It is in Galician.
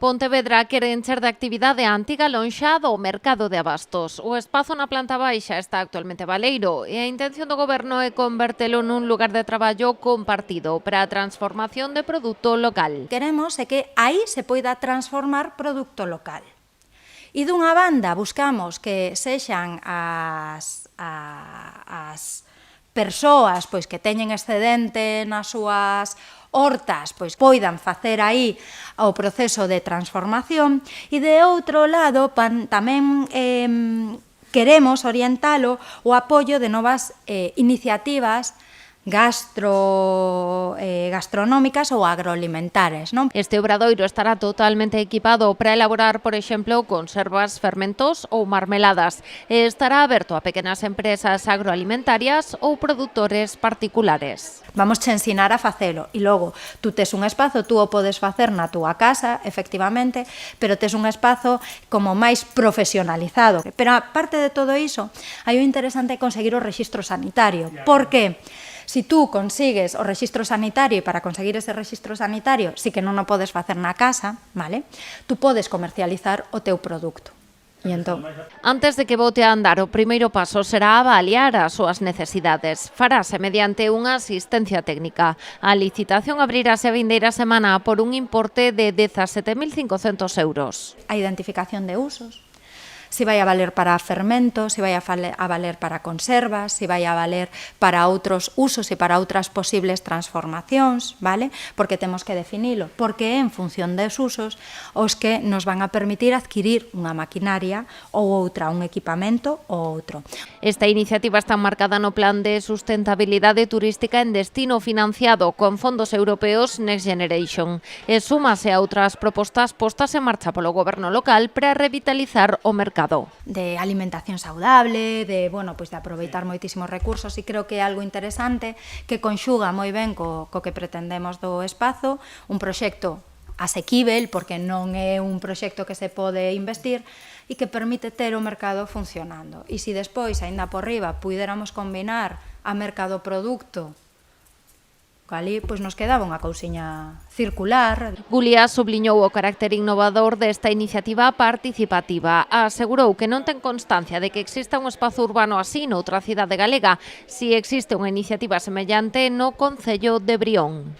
Pontevedra quere encher de actividade a antiga lonxa do mercado de abastos. O espazo na planta baixa está actualmente baleiro e a intención do goberno é convertelo nun lugar de traballo compartido para a transformación de produto local. Queremos é que aí se poida transformar produto local. E dunha banda buscamos que sexan as persoas pois que teñen excedente nas súas hortas, pois poidan facer aí o proceso de transformación e de outro lado tamén queremos orientalo o apoio de novas iniciativas gastronómicas ou agroalimentares, non? Este obradoiro estará totalmente equipado para elaborar, por exemplo, conservas, fermentos ou marmeladas e estará aberto a pequenas empresas agroalimentarias ou produtores particulares. Vamos te ensinar a facelo e logo tú tes un espazo, tú o podes facer na túa casa, efectivamente, pero tes un espazo como máis profesionalizado. Pero aparte de todo iso, hai o interesante conseguir o rexistro sanitario. Por que? Si tú consigues o rexistro sanitario e para conseguir ese rexistro sanitario sí que non o podes facer na casa, vale? Tú podes comercializar o teu produto. E entón, antes de que bote a andar, o primeiro paso será avaliar as súas necesidades. Farase mediante unha asistencia técnica. A licitación abrirase a vindeira semana por un importe de 17.500 euros. A identificación de usos, se vai a valer para fermentos, se vai a valer para conservas, se vai a valer para outros usos e para outras posibles transformacións, vale? Porque temos que definilo, porque é en función dos usos os que nos van a permitir adquirir unha maquinaria ou outra, un equipamento ou outro. Esta iniciativa está marcada no Plan de Sustentabilidade Turística en Destino financiado con fondos europeos Next Generation e súmase a outras propostas postas en marcha polo goberno local para revitalizar o mercado. De alimentación saudable, de aproveitar moitísimos recursos, e creo que é algo interesante que conxuga moi ben co que pretendemos do espazo, un proxecto asequível, porque non é un proxecto que se pode investir e que permite ter o mercado funcionando. E se despois, aínda por riba, puidéramos combinar a mercado-producto, ali pois nos quedaba unha cousiña circular. Gulia subliñou o carácter innovador desta iniciativa participativa. Asegurou que non ten constancia de que exista un espazo urbano así noutra cidade galega, si existe unha iniciativa semellante no concello de Brión.